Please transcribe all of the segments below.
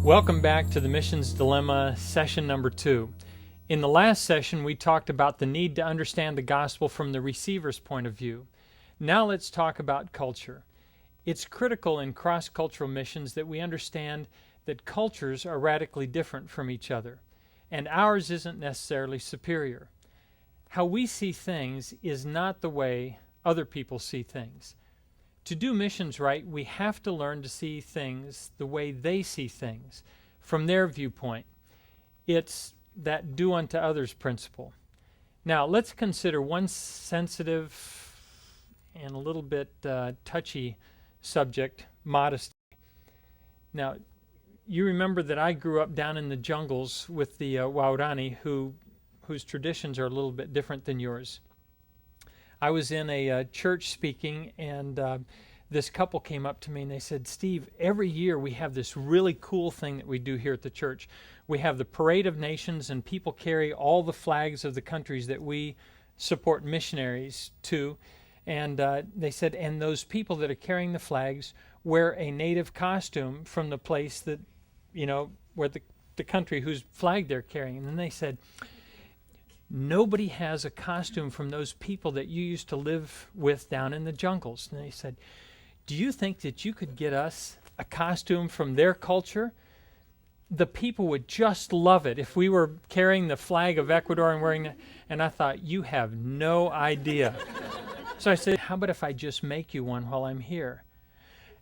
Welcome back to the Missions Dilemma, session number 2. In the last session, we talked about the need to understand the gospel from the receiver's point of view. Now let's talk about culture. It's critical in cross-cultural missions that we understand that cultures are radically different from each other, and ours isn't necessarily superior. How we see things is not the way other people see things. To do missions right, we have to learn to see things the way they see things, from their viewpoint. It's that do unto others principle. Now, let's consider one sensitive and a little bit touchy subject, modesty. Now, you remember that I grew up down in the jungles with the Waorani, whose traditions are a little bit different than yours. I was in a church speaking, and this couple came up to me and they said, "Steve, every year we have this really cool thing that we do here at the church. We have the Parade of Nations, and people carry all the flags of the countries that we support missionaries to." And they said, and those people that are carrying the flags wear a native costume from the place that, where the country whose flag they're carrying. And then they said, "Nobody has a costume from those people that you used to live with down in the jungles." And they said, "Do you think that you could get us a costume from their culture? The people would just love it if we were carrying the flag of Ecuador and wearing it." And I thought, you have no idea. So I said, "How about if I just make you one while I'm here?"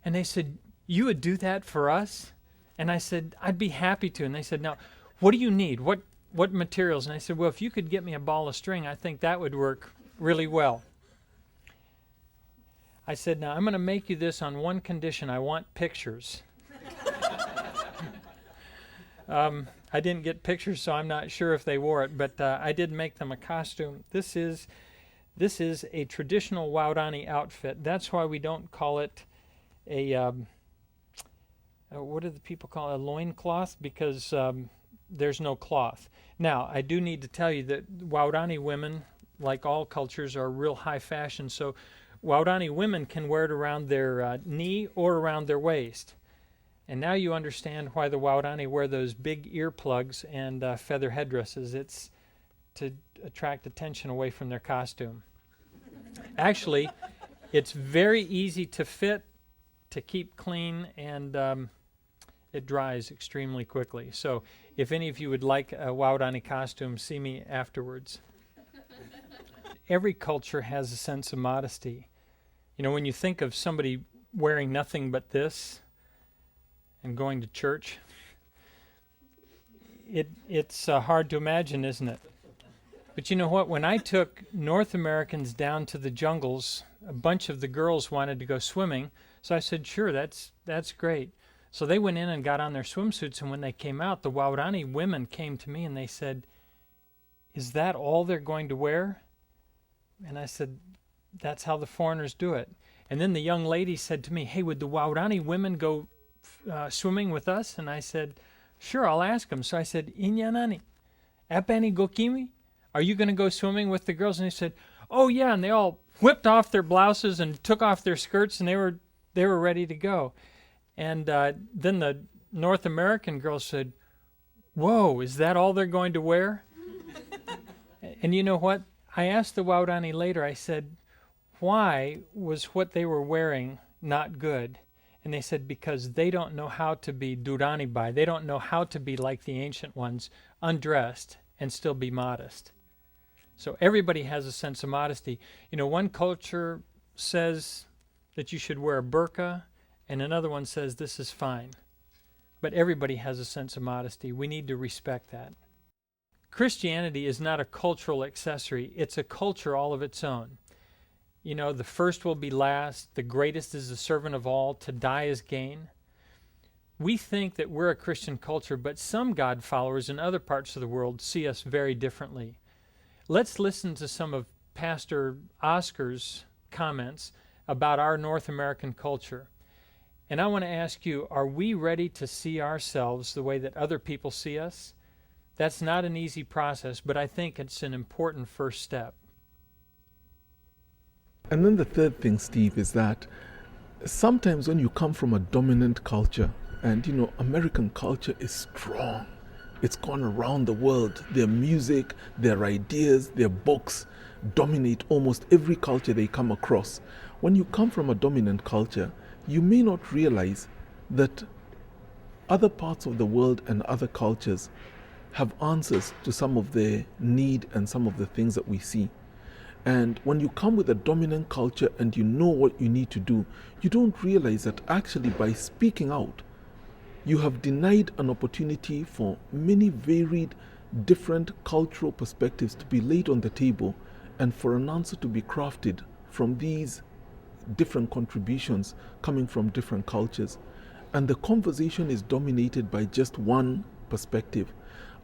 And they said, "You would do that for us?" And I said, "I'd be happy to." And they said, "Now, what do you need? What materials?" And I said, "Well, if you could get me a ball of string, I think that would work really well." I said, "Now, I'm going to make you this on one condition. I want pictures." I didn't get pictures, so I'm not sure if they wore it, but I did make them a costume. This is a traditional Waorani outfit. That's why we don't call it a, what do the people call it, a loincloth? Because there's no cloth. Now, I do need to tell you that Waorani women, like all cultures, are real high fashion. So Waorani women can wear it around their knee or around their waist. And now you understand why the Waorani wear those big earplugs and feather headdresses. It's to attract attention away from their costume. Actually, it's very easy to fit, to keep clean, and it dries extremely quickly. So if any of you would like a Waorani costume, see me afterwards. Every culture has a sense of modesty. When you think of somebody wearing nothing but this and going to church, it's hard to imagine, isn't it? But you know what? When I took North Americans down to the jungles, a bunch of the girls wanted to go swimming. So I said, "Sure, that's great." So they went in and got on their swimsuits, and when they came out, the Waorani women came to me and they said, "Is that all they're going to wear?" And I said, "That's how the foreigners do it." And then the young lady said to me, "Hey, would the Waorani women go swimming with us?" And I said, "Sure, I'll ask them." So I said, "Inyanani, apani gokimi? Are you going to go swimming with the girls?" And they said, "Oh yeah," and they all whipped off their blouses and took off their skirts, and they were ready to go. And then the North American girls said, "Whoa, is that all they're going to wear?" And you know what? I asked the Waorani later, I said, "Why was what they were wearing not good?" And they said, "Because they don't know how to be duranibai. They don't know how to be like the ancient ones, undressed and still be modest." So everybody has a sense of modesty. One culture says that you should wear a burqa, and another one says this is fine. But everybody has a sense of modesty. We need to respect that. Christianity is not a cultural accessory. It's a culture all of its own. The first will be last. The greatest is the servant of all. To die is gain. We think that we're a Christian culture, but some God followers in other parts of the world see us very differently. Let's listen to some of Pastor Oscar's comments about our North American culture. And I want to ask you, are we ready to see ourselves the way that other people see us? That's not an easy process, but I think it's an important first step. And then the third thing, Steve, is that sometimes when you come from a dominant culture, And American culture is strong. It's gone around the world. Their music, their ideas, their books dominate almost every culture they come across. When you come from a dominant culture, you may not realize that other parts of the world and other cultures have answers to some of the need and some of the things that we see. And when you come with a dominant culture and you know what you need to do, you don't realize that actually by speaking out, you have denied an opportunity for many varied, different cultural perspectives to be laid on the table and for an answer to be crafted from these different contributions coming from different cultures. And the conversation is dominated by just one perspective.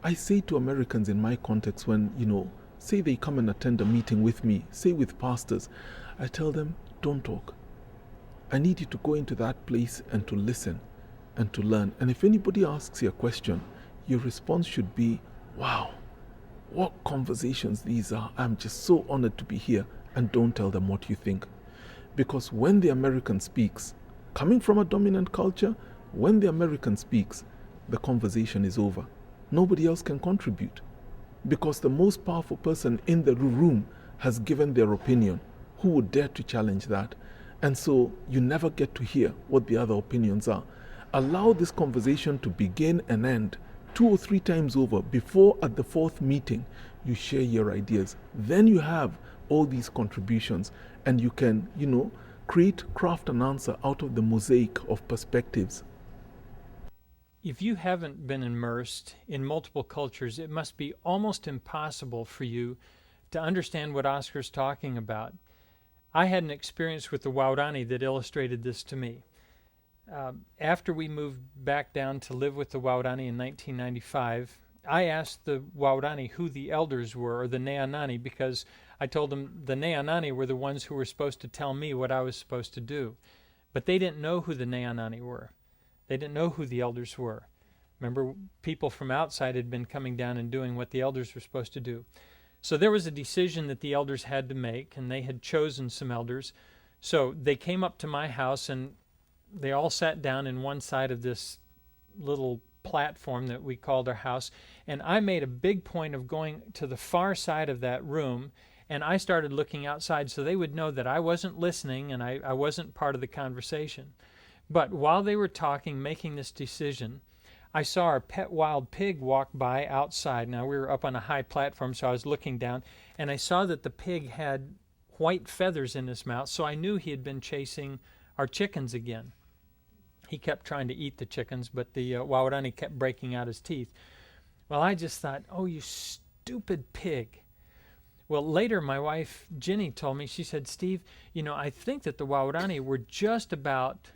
I say to Americans in my context when, say they come and attend a meeting with me, say with pastors, I tell them, don't talk. I need you to go into that place and to listen and to learn. And if anybody asks you a question, your response should be, wow, what conversations these are. I'm just so honored to be here. And don't tell them what you think. Because when the American speaks, coming from a dominant culture, when the American speaks, the conversation is over. Nobody else can contribute. Because the most powerful person in the room has given their opinion. Who would dare to challenge that? And so you never get to hear what the other opinions are. Allow this conversation to begin and end 2 or 3 times over before at the 4th meeting you share your ideas. Then you have all these contributions and you can, craft an answer out of the mosaic of perspectives. If you haven't been immersed in multiple cultures, it must be almost impossible for you to understand what Oscar's talking about. I had an experience with the Waodani that illustrated this to me. After we moved back down to live with the Waodani in 1995, I asked the Waodani who the elders were, or the Neanani, because I told them the Neanani were the ones who were supposed to tell me what I was supposed to do. But they didn't know who the Neanani were. They didn't know who the elders were. Remember, people from outside had been coming down and doing what the elders were supposed to do. So there was a decision that the elders had to make, and they had chosen some elders. So they came up to my house, and they all sat down in one side of this little platform that we called our house, and I made a big point of going to the far side of that room, and I started looking outside so they would know that I wasn't listening and I wasn't part of the conversation. But while they were talking, making this decision, I saw our pet wild pig walk by outside. Now we were up on a high platform, so I was looking down, and I saw that the pig had white feathers in his mouth, so I knew he had been chasing our chickens again. He kept trying to eat the chickens, but the Waodani kept breaking out his teeth. Well, I just thought, oh, you stupid pig. Well, later my wife, Ginny, told me, she said, Steve, I think that the Waodani were just about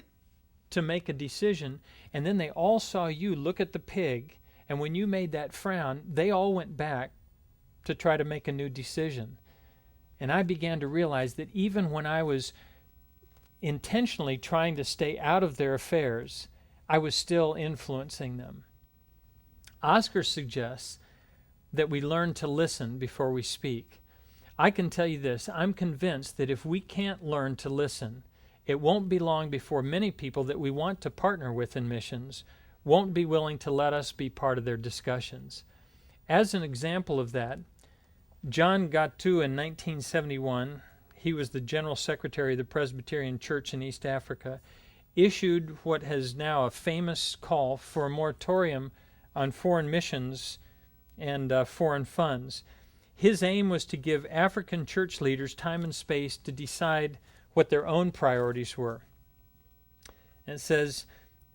to make a decision, and then they all saw you look at the pig, and when you made that frown, they all went back to try to make a new decision. And I began to realize that even when I was intentionally trying to stay out of their affairs, I was still influencing them. Oscar suggests that we learn to listen before we speak. I can tell you this, I'm convinced that if we can't learn to listen, it won't be long before many people that we want to partner with in missions won't be willing to let us be part of their discussions. As an example of that, John Gattu in 1971, he was the General Secretary of the Presbyterian Church in East Africa, issued what is now a famous call for a moratorium on foreign missions and foreign funds. His aim was to give African church leaders time and space to decide what their own priorities were. And it says,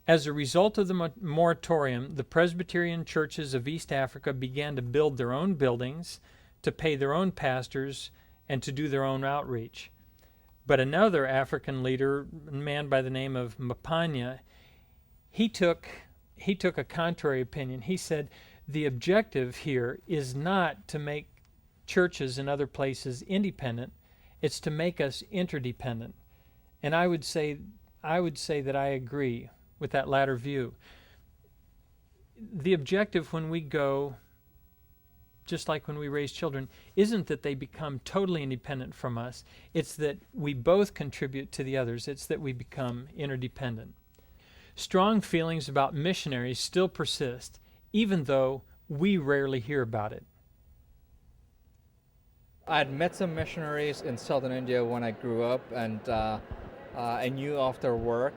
as a result of the moratorium, the Presbyterian churches of East Africa began to build their own buildings, to pay their own pastors, and to do their own outreach. But another African leader, a man by the name of Mapanya, he took a contrary opinion. He said, the objective here is not to make churches in other places independent, it's to make us interdependent. And I would say that I agree with that latter view. The objective when we go, just like when we raise children, isn't that they become totally independent from us. It's that we both contribute to the others. It's that we become interdependent. strong feelings about missionaries still persist, even though we rarely hear about it. I had met some missionaries in southern India when I grew up, and I knew of their work.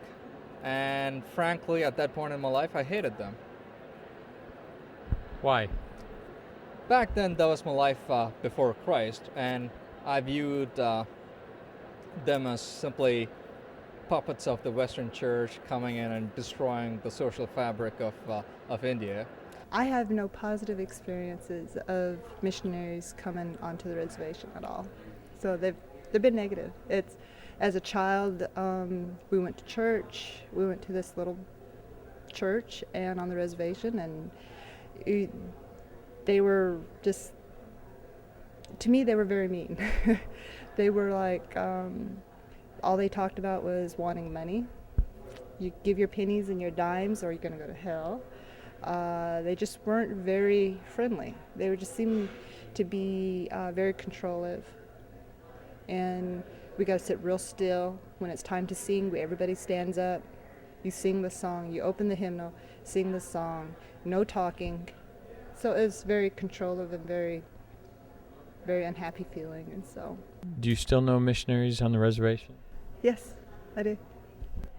And frankly, at that point in my life, I hated them. Why? Back then, that was my life before Christ, and I viewed them as simply puppets of the Western Church coming in and destroying the social fabric of India. I have no positive experiences of missionaries coming onto the reservation at all. So they've been negative. It's as a child, we went to church. We went to this little church and on the reservation, and they were just, to me, they were very mean. They were like, all they talked about was wanting money. You give your pennies and your dimes, or you're going to go to hell. They just weren't very friendly. They were just seemed to be very controlling. And we got to sit real still. When it's time to sing, everybody stands up. You sing the song. You open the hymnal, sing the song. No talking. So it was very controlling and very, very unhappy feeling. And so. Do you still know missionaries on the reservation? Yes, I do.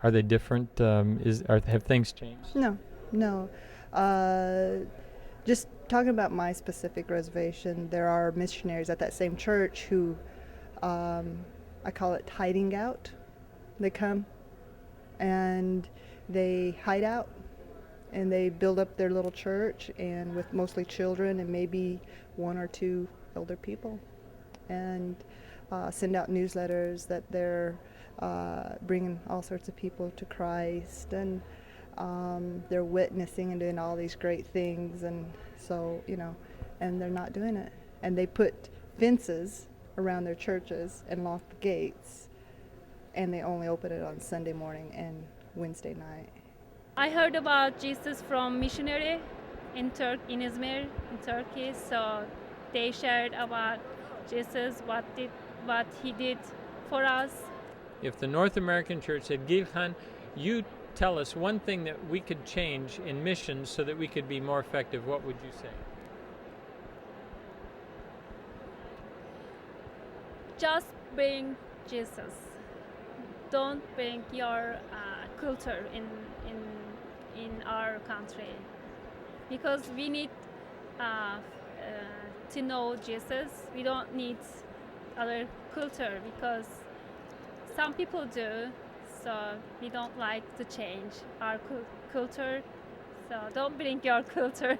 Are they different? Have things changed? No. Just talking about my specific reservation, there are missionaries at that same church who, I call it hiding out. They come and they hide out and they build up their little church, and with mostly children and maybe one or two older people, and send out newsletters that they're bringing all sorts of people to Christ, and they're witnessing and doing all these great things. And so, and they're not doing it. And they put fences around their churches and lock the gates, and they only open it on Sunday morning and Wednesday night. I heard about Jesus from missionary in Izmir, in Turkey. So they shared about Jesus, what he did for us. If the North American Church said, Gilhan, you tell us one thing that we could change in missions so that we could be more effective, what would you say? Just bring Jesus. Don't bring your culture in our country, because we need to know Jesus. We don't need other culture, because some people do. So we don't like to change our culture. So don't bring your culture.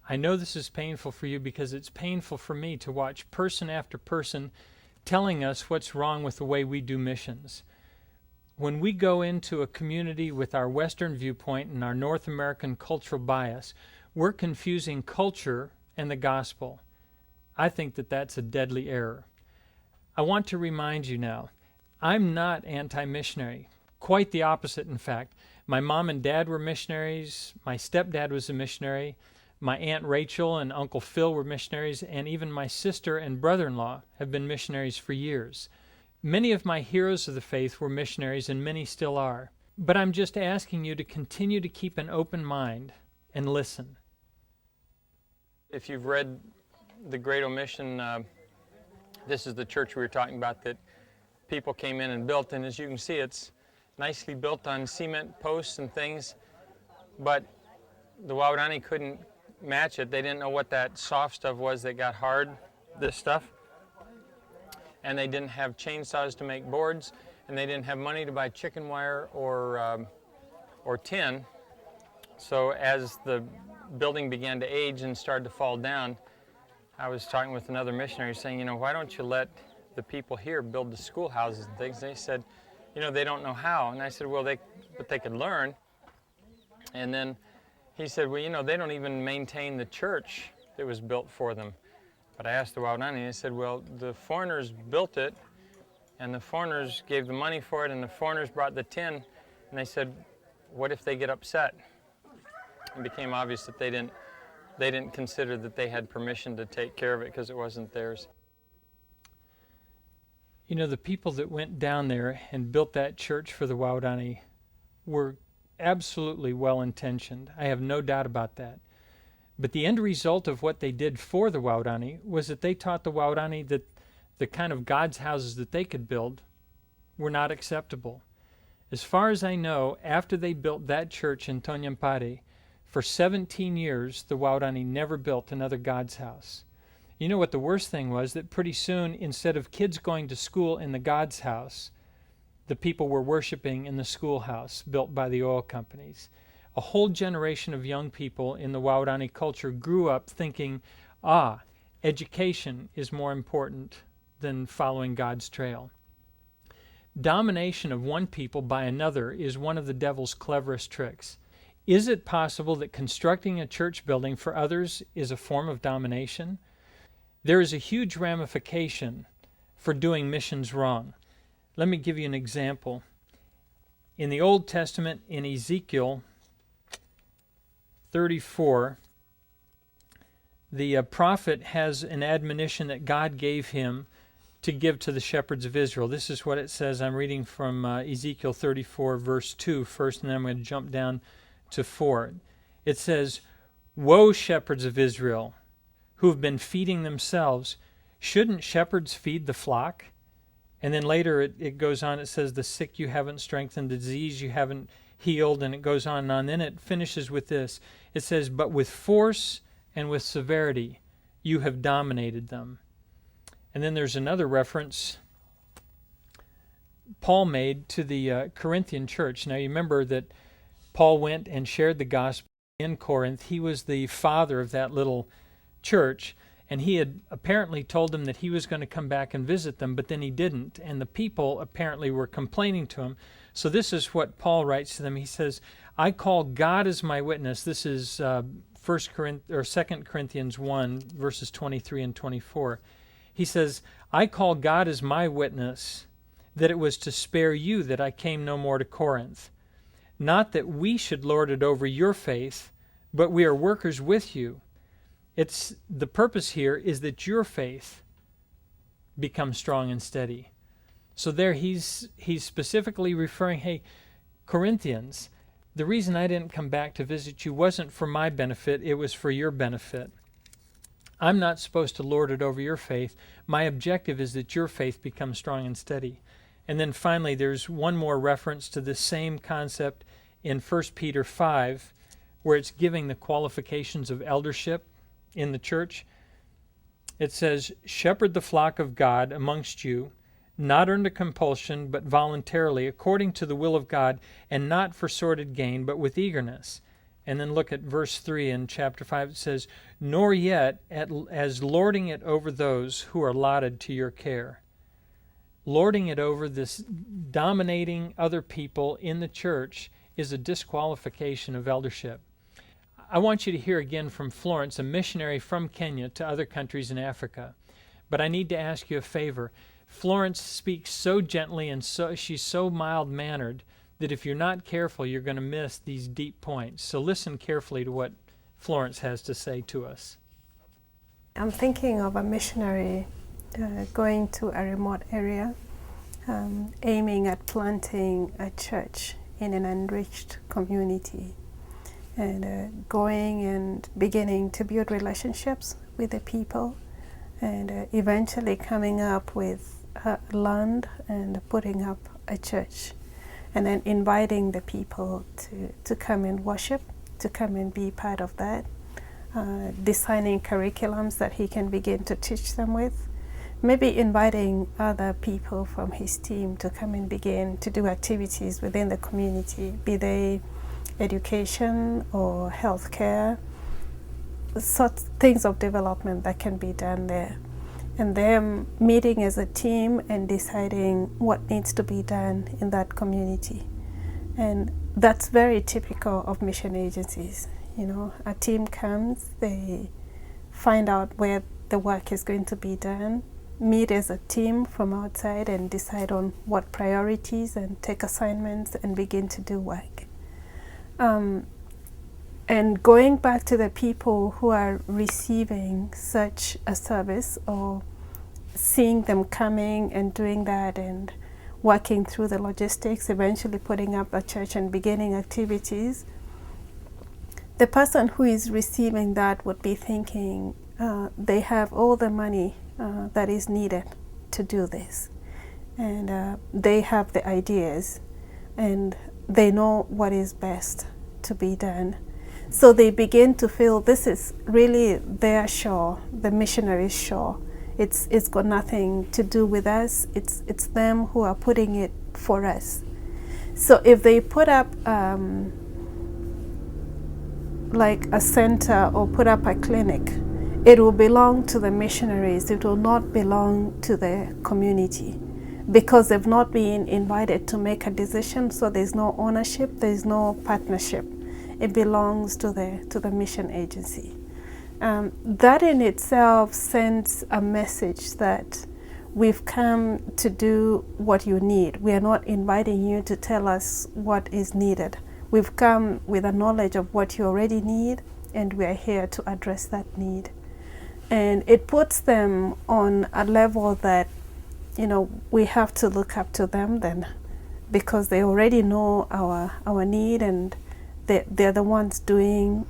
I know this is painful for you, because it's painful for me to watch person after person telling us what's wrong with the way we do missions. When we go into a community with our Western viewpoint and our North American cultural bias, we're confusing culture and the gospel. I think that that's a deadly error. I want to remind you now, I'm not anti-missionary. Quite the opposite, in fact. My mom and dad were missionaries. My stepdad was a missionary. My Aunt Rachel and Uncle Phil were missionaries, and even my sister and brother-in-law have been missionaries for years. Many of my heroes of the faith were missionaries, and many still are. But I'm just asking you to continue to keep an open mind and listen. If you've read The Great Omission, this is the church we were talking about that people came in and built, and as you can see, it's nicely built on cement posts and things, but the Waodani couldn't match it. They didn't know what that soft stuff was that got hard, this stuff, and they didn't have chainsaws to make boards, and they didn't have money to buy chicken wire or tin. So as the building began to age and started to fall down, I was talking with another missionary saying, why don't you let the people here build the schoolhouses and things? They said, they don't know how. And I said, well, but they could learn. And then he said, well, they don't even maintain the church that was built for them. But I asked the Waodani, and he said, well, the foreigners built it, and the foreigners gave the money for it, and the foreigners brought the tin. And they said, what if they get upset? It became obvious that they didn't consider that they had permission to take care of it because it wasn't theirs. The people that went down there and built that church for the Waodani were absolutely well-intentioned. I have no doubt about that. But the end result of what they did for the Waorani was that they taught the Waorani that the kind of God's houses that they could build were not acceptable. As far as I know, after they built that church in Tonyampare, for 17 years, the Waorani never built another God's house. You know what the worst thing was? That pretty soon, instead of kids going to school in the God's house, the people were worshiping in the schoolhouse built by the oil companies. A whole generation of young people in the Waorani culture grew up thinking, education is more important than following God's trail. Domination of one people by another is one of the devil's cleverest tricks. Is it possible that constructing a church building for others is a form of domination? There is a huge ramification for doing missions wrong. Let me give you an example. In the Old Testament, in Ezekiel 34, the prophet has an admonition that God gave him to give to the shepherds of Israel. This is what it says. I'm reading from Ezekiel 34, verse 2 first, and then I'm going to jump down to 4. It says, "Woe, shepherds of Israel, who have been feeding themselves. Shouldn't shepherds feed the flock?" And then later it goes on, it says, "The sick you haven't strengthened, the disease you haven't healed," and it goes on and on. Then it finishes with this. It says, "But with force and with severity you have dominated them." And then there's another reference Paul made to the Corinthian church. Now you remember that Paul went and shared the gospel in Corinth. He was the father of that little church, and he had apparently told them that he was going to come back and visit them, but then he didn't, and the people apparently were complaining to him. So this is what Paul writes to them. He says, "I call God as my witness." This is 2 Corinthians 1, verses 23 and 24. He says, "I call God as my witness that it was to spare you that I came no more to Corinth. Not that we should lord it over your faith, but we are workers with you." It's the purpose here is that your faith becomes strong and steady. So there he's specifically referring, hey, Corinthians, the reason I didn't come back to visit you wasn't for my benefit, it was for your benefit. I'm not supposed to lord it over your faith. My objective is that your faith becomes strong and steady. And then finally, there's one more reference to this same concept in 1 Peter 5, where it's giving the qualifications of eldership in the church. It says, "Shepherd the flock of God amongst you, not under compulsion, but voluntarily, according to the will of God, and not for sordid gain, but with eagerness." And then look at verse 3 in chapter 5. It says, "Nor yet as lording it over those who are allotted to your care." Lording it over, this dominating other people in the church, is a disqualification of eldership. I want you to hear again from Florence, a missionary from Kenya to other countries in Africa. But I need to ask you a favor. Florence speaks so gently and she's so mild-mannered that if you're not careful, you're going to miss these deep points. So listen carefully to what Florence has to say to us. I'm thinking of a missionary going to a remote area, aiming at planting a church in an enriched community, and going and beginning to build relationships with the people, and eventually coming up with land and putting up a church, and then inviting the people to come and worship, to come and be part of that, designing curriculums that he can begin to teach them with, maybe inviting other people from his team to come and begin to do activities within the community, be they education or healthcare, such things of development that can be done there. And them meeting as a team and deciding what needs to be done in that community. And that's very typical of mission agencies. You know, a team comes, they find out where the work is going to be done, meet as a team from outside and decide on what priorities and take assignments and begin to do work. And going back to the people who are receiving such a service or seeing them coming and doing that and working through the logistics, eventually putting up a church and beginning activities, the person who is receiving that would be thinking they have all the money that is needed to do this. And they have the ideas and they know what is best to be done. So they begin to feel this is really their show, the missionaries' show. It's got nothing to do with us. It's them who are putting it for us. So if they put up like a center or put up a clinic, it will belong to the missionaries. It will not belong to the community because they've not been invited to make a decision. So there's no ownership. There's no partnership. It belongs to the mission agency. That in itself sends a message that we've come to do what you need. We are not inviting you to tell us what is needed. We've come with a knowledge of what you already need, and we are here to address that need. And it puts them on a level that, we have to look up to them then, because they already know our need, and they're the ones doing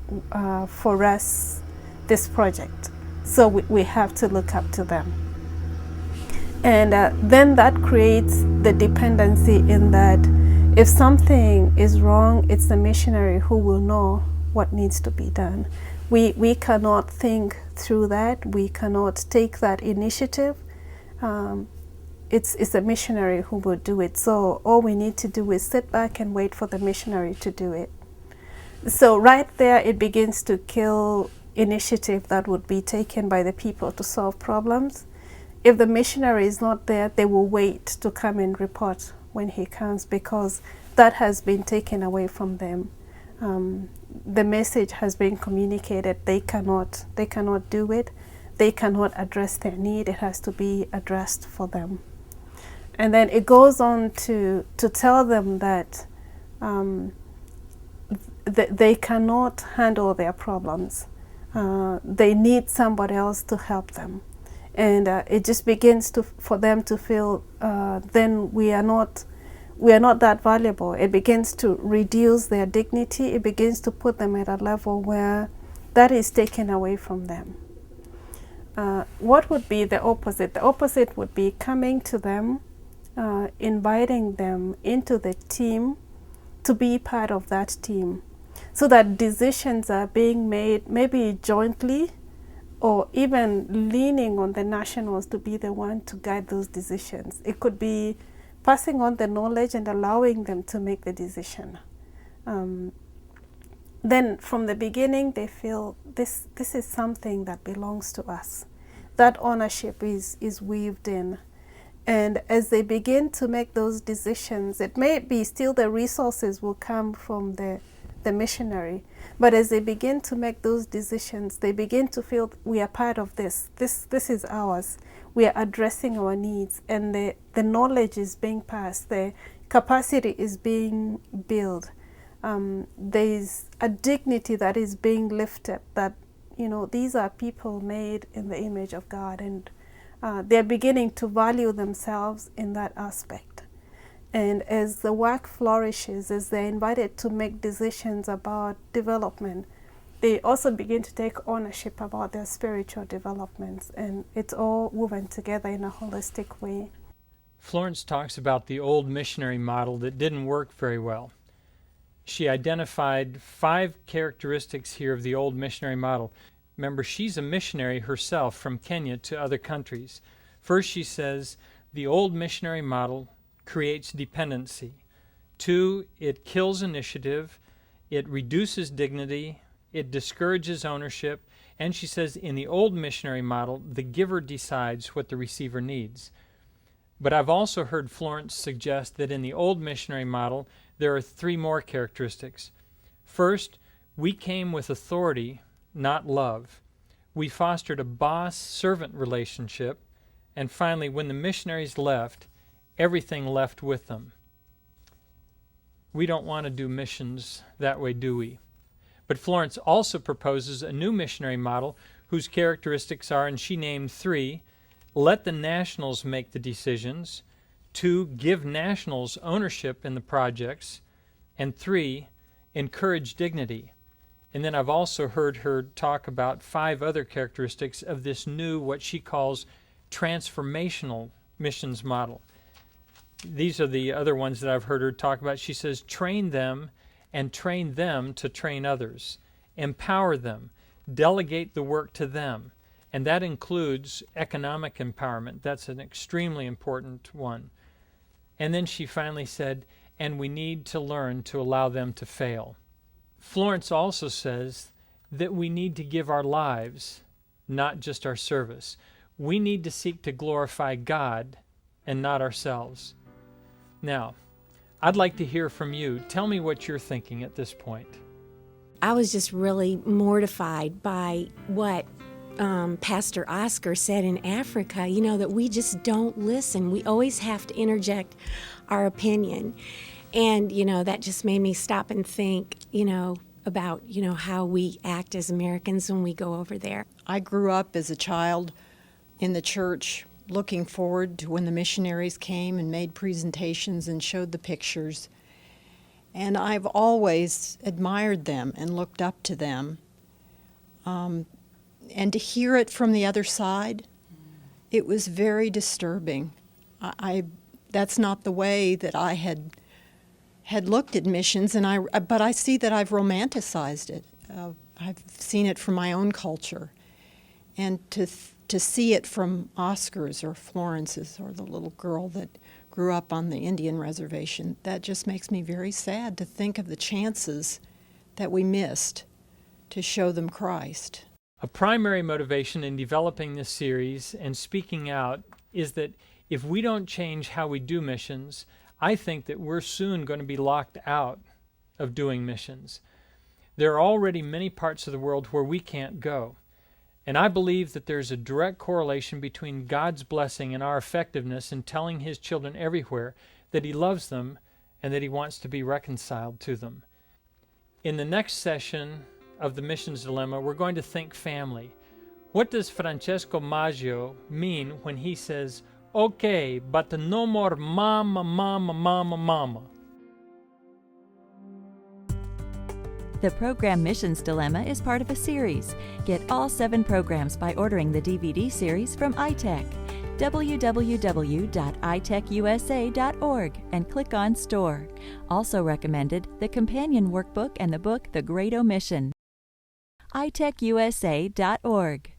for us this project. So we have to look up to them. And then that creates the dependency in that if something is wrong, it's the missionary who will know what needs to be done. We cannot think through that. We cannot take that initiative. It's a missionary who will do it. So all we need to do is sit back and wait for the missionary to do it. So right there, it begins to kill initiative that would be taken by the people to solve problems. If the missionary is not there, they will wait to come and report when he comes, because that has been taken away from them. The message has been communicated. They cannot do it. They cannot address their need. It has to be addressed for them. And then it goes on to tell them that they cannot handle their problems. They need somebody else to help them. And it just begins for them to feel then we are not that valuable. It begins to reduce their dignity. It begins to put them at a level where that is taken away from them. What would be the opposite? The opposite would be coming to them, inviting them into the team to be part of that team, so that decisions are being made maybe jointly, or even leaning on the nationals to be the one to guide those decisions. It could be passing on the knowledge and allowing them to make the decision. Then from the beginning they feel this is something that belongs to us. That ownership is weaved in. And as they begin to make those decisions, it may be still the resources will come from the missionary, but as they begin to make those decisions, they begin to feel we are part of this. This is ours. We are addressing our needs, and the knowledge is being passed. The capacity is being built. There's a dignity that is being lifted, that these are people made in the image of God, and they're beginning to value themselves in that aspect. And as the work flourishes, as they're invited to make decisions about development, they also begin to take ownership about their spiritual developments, and it's all woven together in a holistic way. Florence talks about the old missionary model that didn't work very well. She identified 5 characteristics here of the old missionary model. Remember, she's a missionary herself from Kenya to other countries. First, she says, the old missionary model creates dependency. 2, it kills initiative. It reduces dignity. It discourages ownership. And she says, in the old missionary model, the giver decides what the receiver needs. But I've also heard Florence suggest that in the old missionary model, there are 3 more characteristics. First, we came with authority, not love. We fostered a boss-servant relationship. And finally, when the missionaries left, everything left with them. We don't want to do missions that way, do we? But Florence also proposes a new missionary model whose characteristics are, and she named 3, let the nationals make the decisions. 2, give nationals ownership in the projects, and 3, encourage dignity. And then I've also heard her talk about 5 other characteristics of this new, what she calls, transformational missions model. These are the other ones that I've heard her talk about. She says, train them and train them to train others. Empower them. Delegate the work to them. And that includes economic empowerment. That's an extremely important one. And then she finally said, and we need to learn to allow them to fail. Florence also says that we need to give our lives, not just our service. We need to seek to glorify God and not ourselves. Now, I'd like to hear from you. Tell me what you're thinking at this point. I was just really mortified by what Pastor Oscar said in Africa, that we just don't listen. We always have to interject our opinion. And, that just made me stop and think, about, how we act as Americans when we go over there. I grew up as a child in the church looking forward to when the missionaries came and made presentations and showed the pictures. And I've always admired them and looked up to them. And to hear it from the other side, it was very disturbing. That's not the way that I had looked at missions, but I see that I've romanticized it. I've seen it from my own culture. And to see it from Oscar's or Florence's or the little girl that grew up on the Indian reservation, that just makes me very sad to think of the chances that we missed to show them Christ. A primary motivation in developing this series and speaking out is that if we don't change how we do missions, I think that we're soon going to be locked out of doing missions. There are already many parts of the world where we can't go. And I believe that there's a direct correlation between God's blessing and our effectiveness in telling His children everywhere that He loves them and that He wants to be reconciled to them. In the next session of the Missions Dilemma, we're going to think family. What does Francesco Maggio mean when he says, okay, but no more mama, mama, mama, mama? The program Missions Dilemma is part of a series. Get all 7 programs by ordering the DVD series from iTech. www.itechusa.org and click on Store. Also recommended the companion workbook and the book The Great Omission. itechusa.org